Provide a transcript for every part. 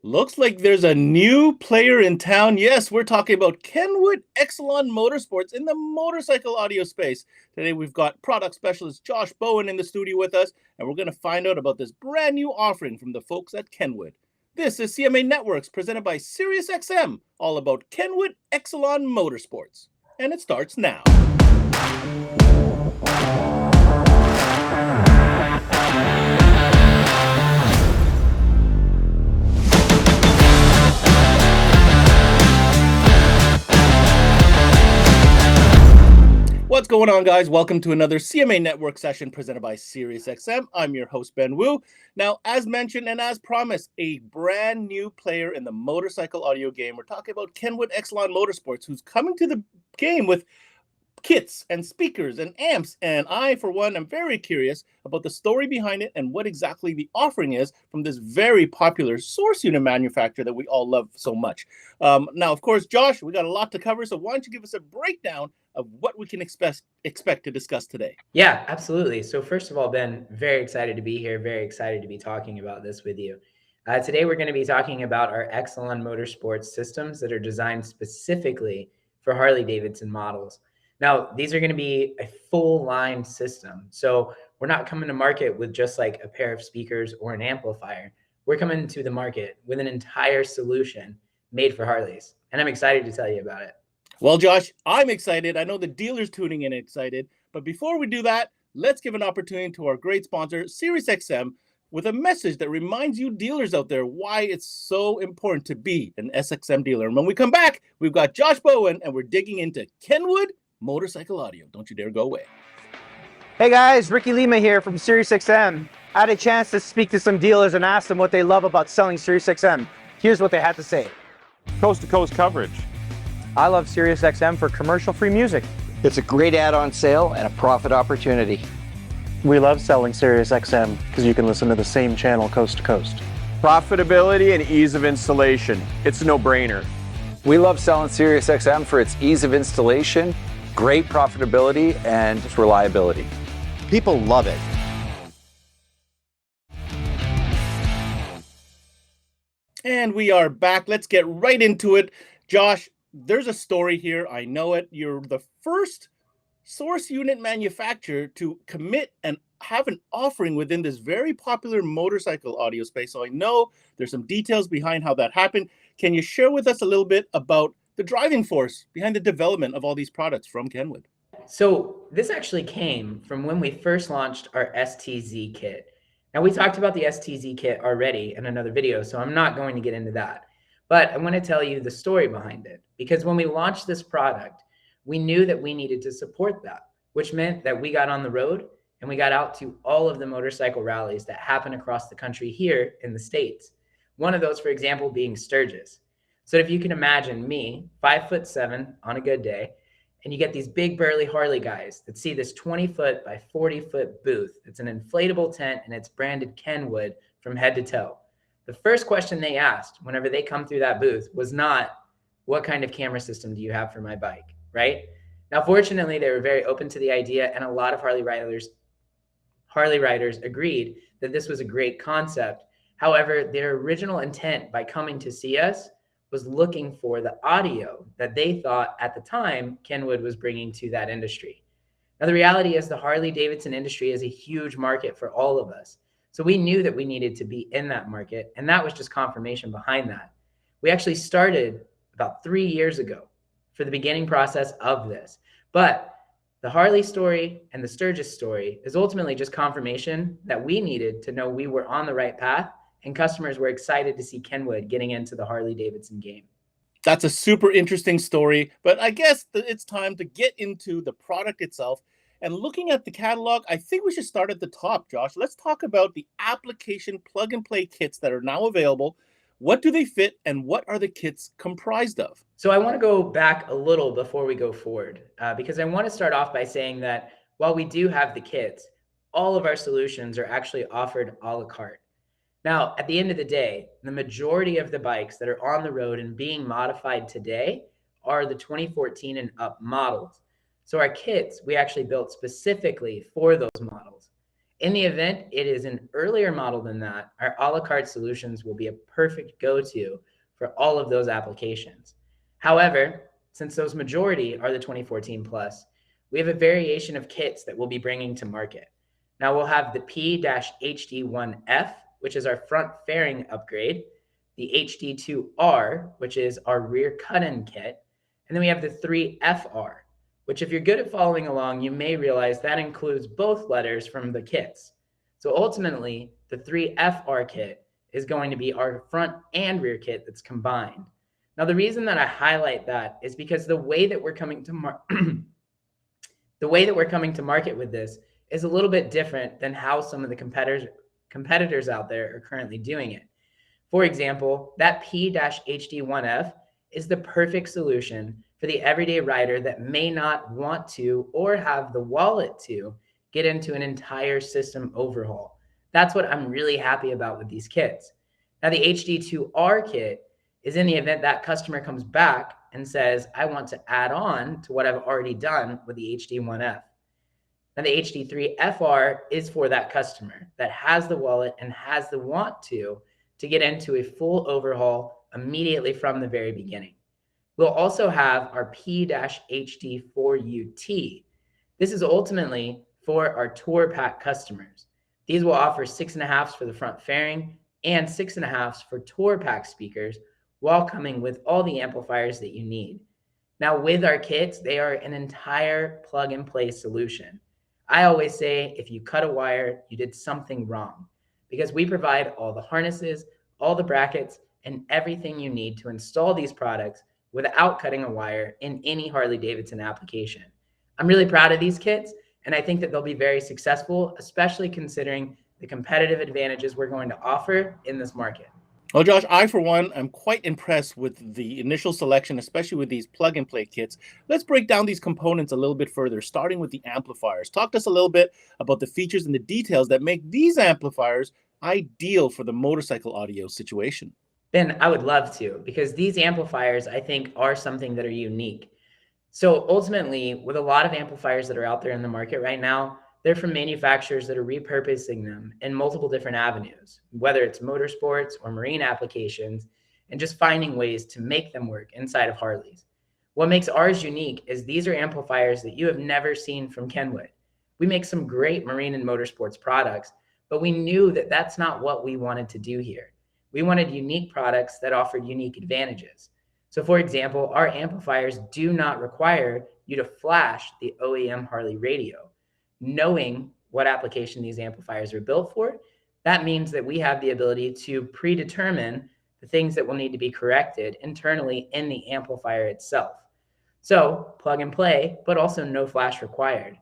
Looks like there's a new player in town. Yes, we're talking about Kenwood eXcelon Motorsports in the motorcycle audio space. Today we've got product specialist Josh Bowen in the studio with us, and we're going to find out about this brand new offering from the folks at Kenwood. This is CMA Networks presented by SiriusXM, all about Kenwood eXcelon Motorsports. And it starts now. What's going on, guys? Welcome to another CMA Network session presented by SiriusXM. I'm your host, Ben Wu. Now, as mentioned and as promised, a brand new player in the motorcycle audio game. We're talking about Kenwood eXcelon Motorsports, who's coming to the game with kits and speakers and amps, and I, for one, am very curious about the story behind it and what exactly the offering is from this very popular source unit manufacturer that we all love so much. Now, of course, Josh, we got a lot to cover, so why don't you give us a breakdown of what we can expect to discuss today? Yeah, absolutely. So first of all, Ben, very excited to be here, very excited to be talking about this with you. Today, we're going to be talking about our eXcelon Motorsports systems that are designed specifically for Harley Davidson models. Now, these are going to be a full line system. So we're not coming to market with just like a pair of speakers or an amplifier. We're coming to the market with an entire solution made for Harleys. And I'm excited to tell you about it. Well, Josh, I'm excited. I know the dealers tuning in excited. But before we do that, let's give an opportunity to our great sponsor, SiriusXM, with a message that reminds you dealers out there why it's so important to be an SXM dealer. And when we come back, we've got Josh Bowen, and we're digging into Kenwood motorcycle audio. Don't you dare go away. Hey guys, Ricky Lima here from SiriusXM. I had a chance to speak to some dealers and ask them what they love about selling SiriusXM. Here's what they had to say. Coast-to-coast coverage. I love SiriusXM for commercial-free music. It's a great add-on sale and a profit opportunity. We love selling SiriusXM because you can listen to the same channel coast to coast. Profitability and ease of installation. It's a no-brainer. We love selling SiriusXM for its ease of installation, great profitability, and reliability. People love it. And we are back. Let's get right into it. Josh, there's a story here. I know it. You're the first source unit manufacturer to commit and have an offering within this very popular motorcycle audio space. So I know there's some details behind how that happened. Can you share with us a little bit about the driving force behind the development of all these products from Kenwood? So this actually came from when we first launched our STZ kit. Now, we talked about the STZ kit already in another video, so I'm not going to get into that. But I want to tell you the story behind it, because when we launched this product, we knew that we needed to support that, which meant that we got on the road and we got out to all of the motorcycle rallies that happen across the country here in the States. One of those, for example, being Sturgis. So if you can imagine me, 5'7" on a good day, and you get these big burly Harley guys that see this 20-foot by 40-foot booth. It's an inflatable tent and it's branded Kenwood from head to toe. The first question they asked whenever they come through that booth was not, what kind of camera system do you have for my bike, right? Now, fortunately, they were very open to the idea, and a lot of Harley riders agreed that this was a great concept. However, their original intent by coming to see us was looking for the audio that they thought at the time Kenwood was bringing to that industry. Now, the reality is the Harley Davidson industry is a huge market for all of us. So we knew that we needed to be in that market, and that was just confirmation behind that. We actually started about 3 years ago for the beginning process of this. But the Harley story and the Sturgis story is ultimately just confirmation that we needed to know we were on the right path, and customers were excited to see Kenwood getting into the Harley Davidson game. That's a super interesting story, but I guess it's time to get into the product itself. And looking at the catalog, I think we should start at the top, Josh. Let's talk about the application plug-and-play kits that are now available. What do they fit, and what are the kits comprised of? So I want to go back a little before we go forward, because I want to start off by saying that while we do have the kits, all of our solutions are actually offered a la carte. Now, at the end of the day, the majority of the bikes that are on the road and being modified today are the 2014 and up models. So our kits, we actually built specifically for those models. In the event it is an earlier model than that, our a la carte solutions will be a perfect go-to for all of those applications. However, since those majority are the 2014 plus, we have a variation of kits that we'll be bringing to market. Now we'll have the P-HD1F, which is our front fairing upgrade, the HD2R, which is our rear cut-in kit, and then we have the 3FR, which if you're good at following along, you may realize that includes both letters from the kits. So ultimately, the 3FR kit is going to be our front and rear kit that's combined. Now, the reason that I highlight that is because the way that we're coming to market with this is a little bit different than how some of the competitors out there are currently doing it. For example, that P-HD1F is the perfect solution for the everyday rider that may not want to or have the wallet to get into an entire system overhaul. That's what I'm really happy about with these kits. Now, the HD2R kit is in the event that customer comes back and says, I want to add on to what I've already done with the HD1F. Now, the HD3FR is for that customer that has the wallet and has the want to get into a full overhaul immediately from the very beginning. We'll also have our P-HD4UT. This is ultimately for our tour pack customers. These will offer 6.5s for the front fairing and 6.5s for tour pack speakers, while coming with all the amplifiers that you need. Now, with our kits, they are an entire plug and play solution. I always say, if you cut a wire, you did something wrong, because we provide all the harnesses, all the brackets, and everything you need to install these products without cutting a wire in any Harley Davidson application. I'm really proud of these kits, and I think that they'll be very successful, especially considering the competitive advantages we're going to offer in this market. Well, Josh, I, for one, am quite impressed with the initial selection, especially with these plug-and-play kits. Let's break down these components a little bit further, starting with the amplifiers. Talk to us a little bit about the features and the details that make these amplifiers ideal for the motorcycle audio situation. Ben, I would love to, because these amplifiers, I think, are something that are unique. So ultimately, with a lot of amplifiers that are out there in the market right now, they're from manufacturers that are repurposing them in multiple different avenues, whether it's motorsports or marine applications, and just finding ways to make them work inside of Harleys. What makes ours unique is these are amplifiers that you have never seen from Kenwood. We make some great marine and motorsports products, but we knew that that's not what we wanted to do here. We wanted unique products that offered unique advantages. So for example, our amplifiers do not require you to flash the OEM Harley radio. Knowing what application these amplifiers are built for, that means that we have the ability to predetermine the things that will need to be corrected internally in the amplifier itself. So plug and play, but also no flash required.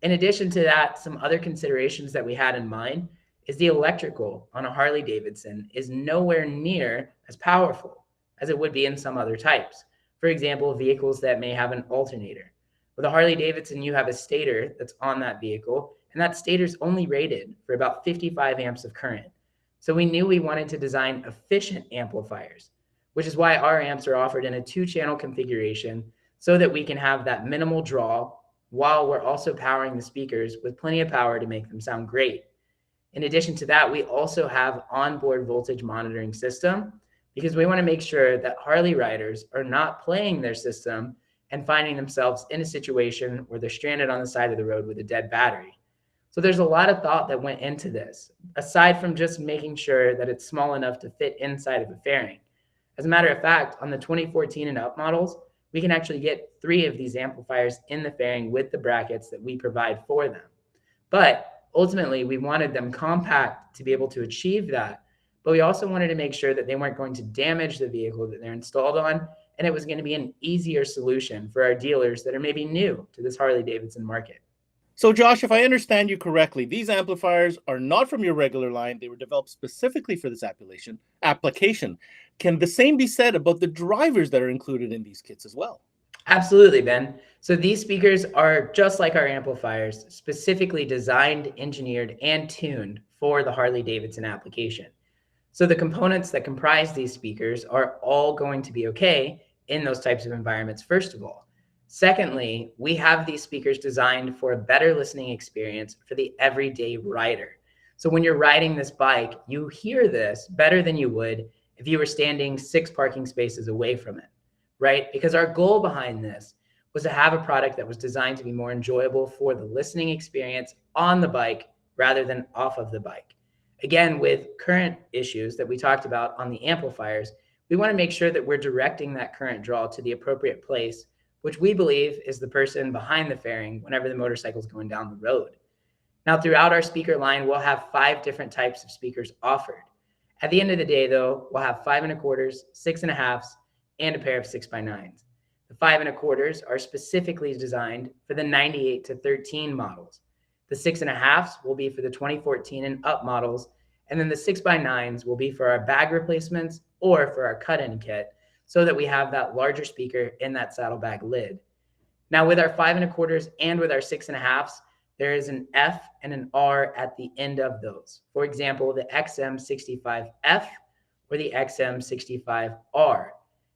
In addition to that, some other considerations that we had in mind is the electrical on a Harley Davidson is nowhere near as powerful as it would be in some other types. For example, vehicles that may have an alternator. With a Harley Davidson, you have a stator that's on that vehicle, and that stator's only rated for about 55 amps of current. So we knew we wanted to design efficient amplifiers, which is why our amps are offered in a 2-channel configuration so that we can have that minimal draw while we're also powering the speakers with plenty of power to make them sound great. In addition to that, we also have onboard voltage monitoring system, because we want to make sure that Harley riders are not playing their system and finding themselves in a situation where they're stranded on the side of the road with a dead battery. So there's a lot of thought that went into this, aside from just making sure that it's small enough to fit inside of a fairing. As a matter of fact, on the 2014 and up models, we can actually get 3 of these amplifiers in the fairing with the brackets that we provide for them. But ultimately, we wanted them compact to be able to achieve that, but we also wanted to make sure that they weren't going to damage the vehicle that they're installed on, and it was going to be an easier solution for our dealers that are maybe new to this Harley Davidson market. So Josh, if I understand you correctly, these amplifiers are not from your regular line. They were developed specifically for this application. Can the same be said about the drivers that are included in these kits as well? Absolutely, Ben. So these speakers are just like our amplifiers, specifically designed, engineered, and tuned for the Harley Davidson application. So the components that comprise these speakers are all going to be okay in those types of environments, first of all. Secondly, we have these speakers designed for a better listening experience for the everyday rider. So when you're riding this bike, you hear this better than you would if you were standing 6 parking spaces away from it, right? Because our goal behind this was to have a product that was designed to be more enjoyable for the listening experience on the bike rather than off of the bike. Again, with current issues that we talked about on the amplifiers, we want to make sure that we're directing that current draw to the appropriate place, which we believe is the person behind the fairing whenever the motorcycle is going down the road. Now, throughout our speaker line, we'll have 5 different types of speakers offered. At the end of the day, though, we'll have 5 1/4s, 6 1/2s, and a pair of 6x9s. The 5 1/4s are specifically designed for the 98 to 13 models. The 6 1/2s will be for the 2014 and up models, and then the 6x9s will be for our bag replacements or for our cut-in kit, so that we have that larger speaker in that saddlebag lid. Now, with our 5 1/4s and with our 6 1/2s, there is an F and an R at the end of those. For example, the XM65F or the XM65R.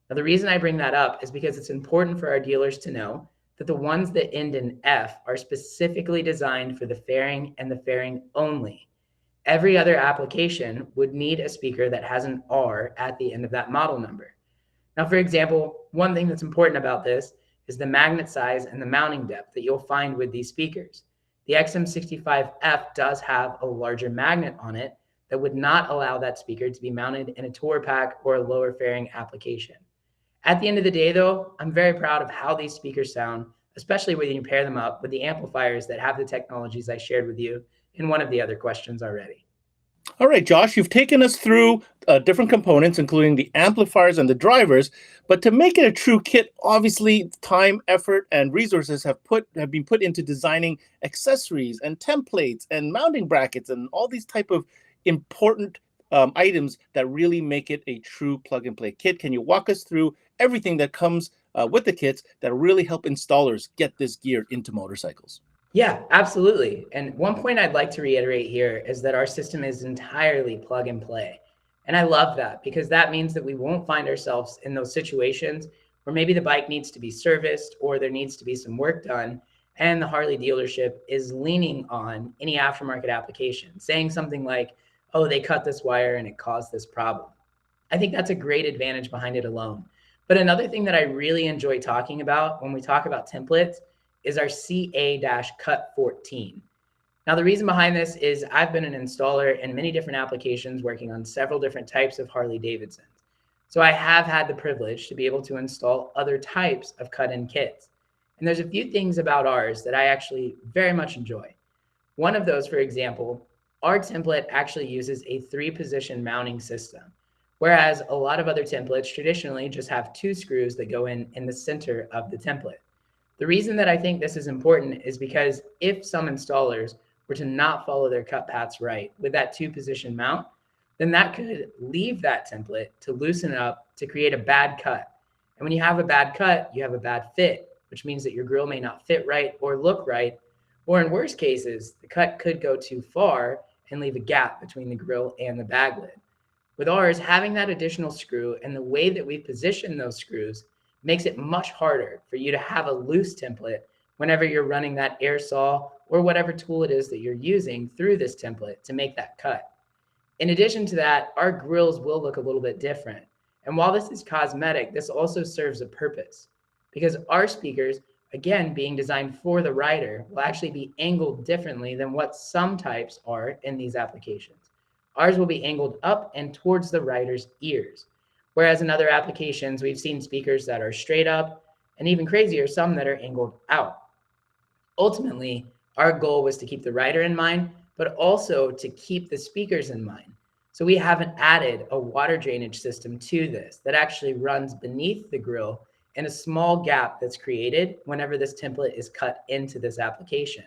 Now, the reason I bring that up is because it's important for our dealers to know that the ones that end in F are specifically designed for the fairing and the fairing only. Every other application would need a speaker that has an R at the end of that model number. Now, for example, one thing that's important about this is the magnet size and the mounting depth that you'll find with these speakers. The XM65F does have a larger magnet on it that would not allow that speaker to be mounted in a tour pack or a lower fairing application. At the end of the day, though, I'm very proud of how these speakers sound, especially when you pair them up with the amplifiers that have the technologies I shared with you in one of the other questions already. All right, Josh, you've taken us through different components, including the amplifiers and the drivers. But to make it a true kit, obviously, time, effort, and resources have been put into designing accessories and templates and mounting brackets and all these type of important items that really make it a true plug-and-play kit. Can you walk us through everything that comes with the kits that really help installers get this gear into motorcycles? Yeah, absolutely. And one point I'd like to reiterate here is that our system is entirely plug and play. And I love that because that means that we won't find ourselves in those situations where maybe the bike needs to be serviced or there needs to be some work done. And the Harley dealership is leaning on any aftermarket application, saying something like, oh, they cut this wire and it caused this problem. I think that's a great advantage behind it alone. But another thing that I really enjoy talking about when we talk about templates is our CA-Cut 14. Now, the reason behind this is I've been an installer in many different applications working on several different types of Harley Davidsons. So I have had the privilege to be able to install other types of cut-in kits. And there's a few things about ours that I actually very much enjoy. One of those, for example, our template actually uses a 3-position mounting system, whereas a lot of other templates traditionally just have 2 screws that go in the center of the template. The reason that I think this is important is because if some installers were to not follow their cut paths right with that 2-position mount, then that could leave that template to loosen up to create a bad cut. And when you have a bad cut, you have a bad fit, which means that your grill may not fit right or look right. Or in worst cases, the cut could go too far and leave a gap between the grill and the bag lid. With ours, having that additional screw and the way that we position those screws makes it much harder for you to have a loose template whenever you're running that air saw or whatever tool it is that you're using through this template to make that cut. In addition to that, our grills will look a little bit different. And while this is cosmetic, this also serves a purpose because our speakers, again, being designed for the rider, will actually be angled differently than what some types are in these applications. Ours will be angled up and towards the rider's ears. Whereas in other applications, we've seen speakers that are straight up and even crazier, some that are angled out. Ultimately, our goal was to keep the rider in mind, but also to keep the speakers in mind. So we haven't added a water drainage system to this that actually runs beneath the grill in a small gap that's created whenever this template is cut into this application.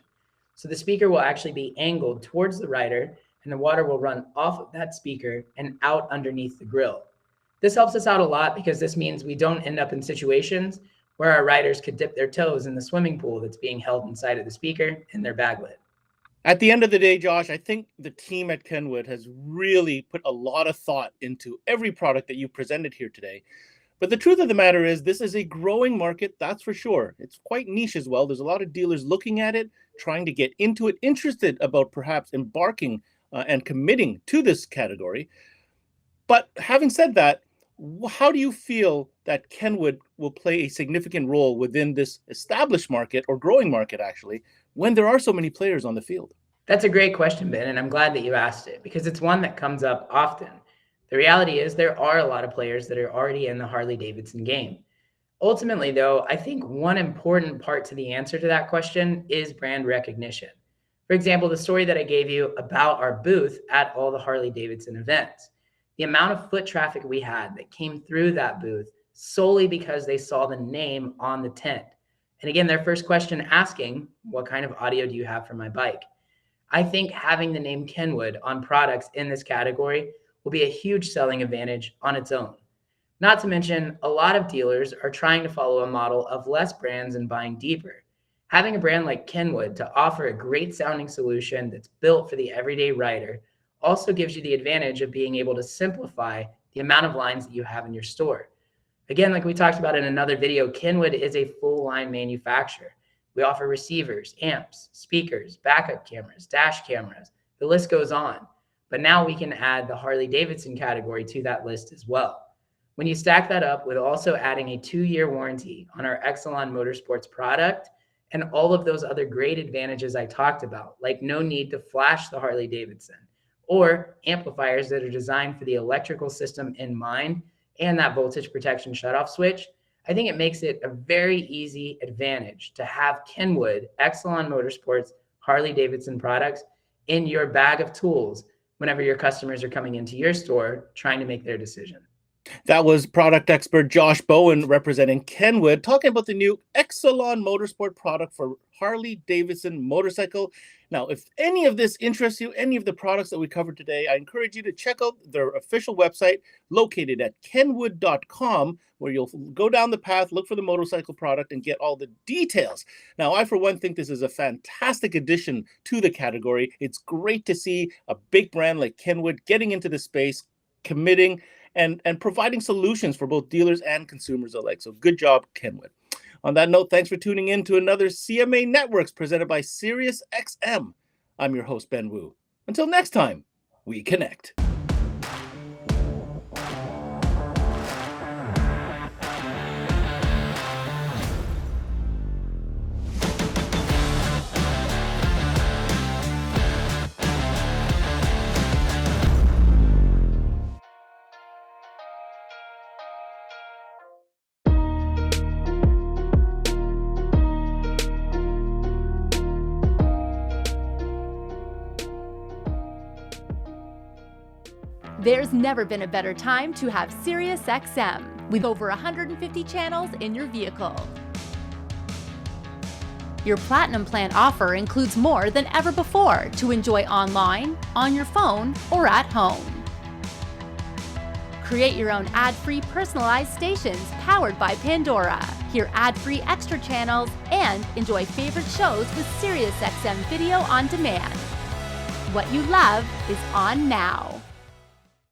So the speaker will actually be angled towards the rider and the water will run off of that speaker and out underneath the grill. This helps us out a lot because this means we don't end up in situations where our riders could dip their toes in the swimming pool that's being held inside of the speaker in their bag lid. At the end of the day, Josh, I think the team at Kenwood has really put a lot of thought into every product that you presented here today. But the truth of the matter is this is a growing market, that's for sure. It's quite niche as well. There's a lot of dealers looking at it, trying to get into it, interested about perhaps embarking and committing to this category. But having said that, how do you feel that Kenwood will play a significant role within this established market, or growing market actually, when there are so many players on the field? That's a great question, Ben, and I'm glad that you asked it because it's one that comes up often. The reality is there are a lot of players that are already in the Harley Davidson game. Ultimately, though, I think one important part to the answer to that question is brand recognition. For example, the story that I gave you about our booth at all the Harley Davidson events. The amount of foot traffic we had that came through that booth solely because they saw the name on the tent. And again, their first question asking, what kind of audio do you have for my bike? I think having the name Kenwood on products in this category will be a huge selling advantage on its own. Not to mention, a lot of dealers are trying to follow a model of less brands and buying deeper. Having a brand like Kenwood to offer a great sounding solution that's built for the everyday rider also gives you the advantage of being able to simplify the amount of lines that you have in your store. Again, like we talked about in another video, Kenwood is a full line manufacturer. We offer receivers, amps, speakers, backup cameras, dash cameras. The list goes on. But now we can add the Harley Davidson category to that list as well. When you stack that up with also adding a 2-year warranty on our eXcelon Motorsports product and all of those other great advantages I talked about, like no need to flash the Harley Davidson, or amplifiers that are designed for the electrical system in mind and that voltage protection shutoff switch, I think it makes it a very easy advantage to have Kenwood, eXcelon Motorsports, Harley Davidson products in your bag of tools whenever your customers are coming into your store trying to make their decision. That was product expert Josh Bowen representing Kenwood, talking about the new eXcelon Motorsport product for Harley Davidson motorcycle. Now, if any of this interests you, any of the products that we covered today, I encourage you to check out their official website located at kenwood.com, where you'll go down the path, look for the motorcycle product, and get all the details. Now, I, for one, think this is a fantastic addition to the category. It's great to see a big brand like Kenwood getting into the space, committing, and providing solutions for both dealers and consumers alike. So good job, Kenwood. On that note, thanks for tuning in to another CMA Networks presented by SiriusXM. I'm your host, Ben Wu. Until next time, we connect. There's never been a better time to have SiriusXM with over 150 channels in your vehicle. Your Platinum Plan offer includes more than ever before to enjoy online, on your phone, or at home. Create your own ad-free personalized stations powered by Pandora. Hear ad-free extra channels and enjoy favorite shows with SiriusXM Video on Demand. What you love is on now.